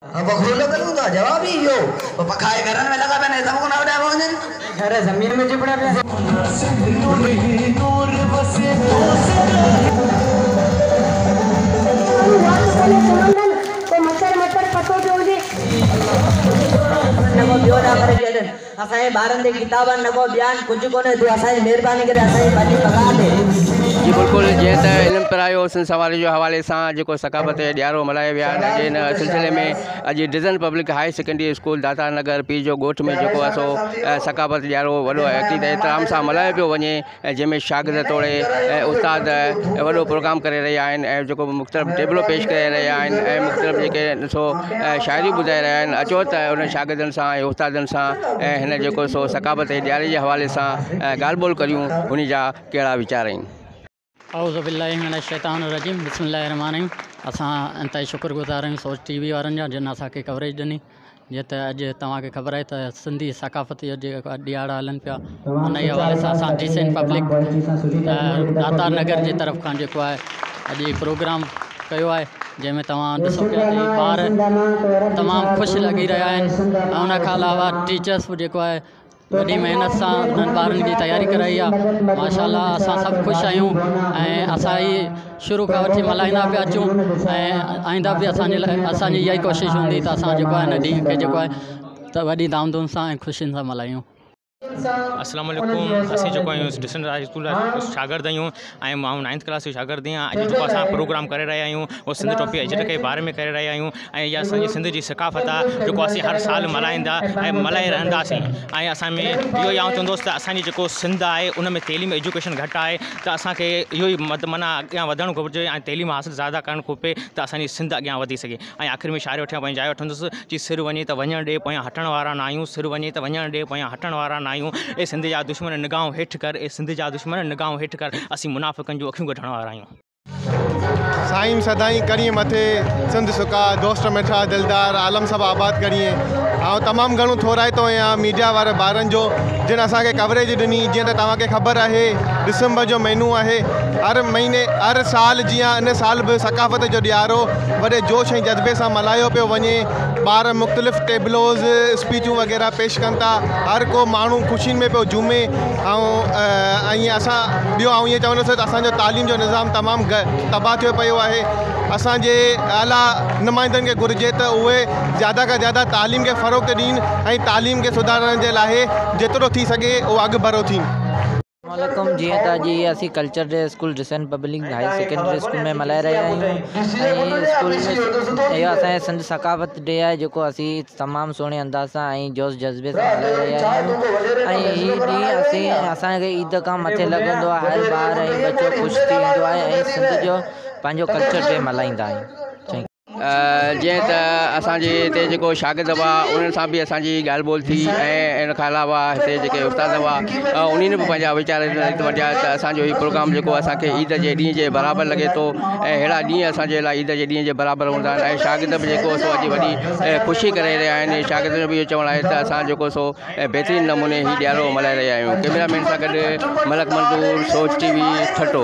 बखरूल करूंगा जवाब ही यो पखाए घर में लगा मैंने सब को ना उड़ा बोझन घर जमीन में चिपड़ा पे तो मच्छर पतो जो जे नको बियो ना करे जन असाए बारन दे किताबन नको बयान कुछ कोने तू असाए मेहरबानी करे असाए बाजी पगा दे जी बिल्कुल जे त इल्म पिरायो सिंध सवारी जो हवाले से जो सकाफत ॾियारो मल्हाया विया आहिनि इन सिलसिले में अॼु डिज़न पब्लिक हाई सेकेंडरी स्कूल दाता नगर पीर जो ॻोठ में जेको आहे सो सकाफत ॾियारो वॾो अक़ीद एहतराम सां मल्हायो पियो वञे जंहिंमें शागिर्द तोड़े उस्ताद वॾो प्रोग्राम करे रहिया आहिनि ऐं जेको मुख़्तलिफ़ टेबलो पेश करे रहिया आहिनि ऐं मुख़्तलिफ़ जेके ॾिसो शाइरी ॿुधाए रहिया आहिनि अचो त उन शागिर्दनि सां ऐं उस्तादनि सां ऐं हिन जेको सो सकाफत ॾियारे जे हवाले सां ॻाल्हि ॿोल करियूं उन जा कहिड़ा वीचार आहिनि। औज़ु बिल्लाहि मिनश शैतानिर रजीम बिस्मिल्लाहिर रहमानिर रहीम। असां अंतई शुक्रगुज़ार आहियूं सोच TV वारनि जा जिन असांखे कवरेज ॾिनी। जीअं त अॼु तव्हांखे ख़बर आहे त सिंधी सकाफ़त जा जेका ॾियारा हलनि पिया उन जे हवाले सां असां डिसेंट पब्लिक दाता नगर जे तरफ़ खां जेको आहे अॼु प्रोग्राम कयो आहे जंहिंमें तव्हां ॾिसो पिया त ॿार तमामु ख़ुशि लॻी रहिया आहिनि ऐं उन खां अलावा टीचर्स बि जेको आहे वॾी महिनत सां उन्हनि ॿारनि जी तयारी कराई आहे। माशाल्लाह असां सभु ख़ुशि आहियूं ऐं असां ई शुरू खां वठी मल्हाईंदा पिया अचूं ऐं आईंदा बि असांजे लाइ असांजी इहा ई कोशिशि हूंदी त असां जेको आहे हिन ॾींहं खे जेको आहे त वॾी धाम धूम सां ऐं ख़ुशियुनि सां मल्हायूं। अस्सलाम वालेकुम असीं जेको आहियूं डिसेंट स्कूल शागिर्द आहियूं ऐं मां 9th क्लास जो शागिर्द आहियां। अॼु जेको असां प्रोग्राम करे रहिया आहियूं उहो सिंध टोपी इज़त के बारे में करे रहिया आहियूं ऐं इहा असांजी सिंध जी सकाफ़त आहे जेको असीं हर साल मल्हाईंदा ऐं मल्हाए रहंदासीं ऐं असां में इहो ई आउं चवंदुसि त असांजी जेको सिंध आहे उन में तइलीम एजुकेशन घटि आहे त असांखे इहो ई माना अॻियां वधणु घुरिजे ऐं तइलीम हासिलु ज़्यादा करणु खपे त असांजी सिंध अॻियां वधी सघे। ऐं आख़िर में शाइरी वठियां पंहिंजी जाइ वठंदुसि कि सिर वञे त वञणु ॾे पोयां हटण वारा न आहियूं सिर वञे त वञणु ॾे पोयां हटण वारा न आहियूं ए सिंध जा दुश्मन निगाहूं हेठि कर ए सिंध जा दुश्मन निगाहूं हेठि कर असीं मुनाफ़िक़नि जूं अखियूं कढण वारा आहियूं। साईं सदाई करिए मथे सिंध सुका दोस्त मिठा दिलदार आलम सब आबाद करिए। ऐं तमामु घणो थोराइतो आहियां मीडिया वारे ॿारनि जो जिन असांखे कवरेज ॾिनी। जीअं त तव्हांखे ख़बर आहे डिसंबर जो महीनो आहे हर महीने हर साल जीअं इन साल बि सकाफ़त जो ॾियारो वॾे जोश ऐं जज़्बे सां मल्हायो पियो वञे। ॿार मुख़्तलिफ़ टेबलोज़ स्पीचूं वग़ैरह पेश कनि था हर को माण्हू ख़ुशियुनि में पियो झूमे ऐं असां ॿियो आउं ईअं चवंदुसि त असांजो तालीम जो निज़ाम तमामु तबाह थियो पियो आहे। असांजे आला नुमाइंदनि खे घुरिजे त उहे ज़्यादा खां ज़्यादा तालीम खे फ़रोग़ ॾियनि ऐं तालीम खे सुधारण जे लाइ जेतिरो थी सघे उहो अॻु भरो थियनि। वालेकुम जीअं त अॼु असीं culture day school decent public high secondary school में मल्हाए रहिया आहियूं ऐं स्कूल में इहो असांजे सिंध सकाफ़त डे आहे जेको असीं तमामु सुहिणे अंदाज़ सां ऐं जोश जज़्बे सां मल्हाए रहिया आहियूं। ऐं हीअ ॾींहुं असांखे ईद खां मथे लॻंदो आहे हर ॿार ऐं बचो ख़ुशि थी वेंदो आहे ऐं सिंध जो पंहिंजो कल्चर डे मल्हाईंदा आहियूं। जीअं त असांजे हिते जेको शागिर्द हुआ उन्हनि सां बि असांजी ॻाल्हि ॿोल थी ऐं इन खां अलावा हिते जेके उस्ताद हुआ उन्हनि बि पंहिंजा वीचार वठिया त असांजो हीउ प्रोग्राम जेको असांखे ईद जे ॾींहं जे बराबरि लॻे थो ऐं अहिड़ा ॾींहं असांजे लाइ ईद जे ॾींहं जे बराबरि हूंदा आहिनि। ऐं शागिर्द बि जेको सो अॼु वॾी ख़ुशी करे रहिया आहिनि। शागिर्दनि जो बि इहो चवणु आहे त असां जेको सो बहितरीनु नमूने हीउ ॾियारो मल्हाए रहिया आहियूं। कैमरामैन सां गॾु मलक मंज़ूर सोच TV ठटो।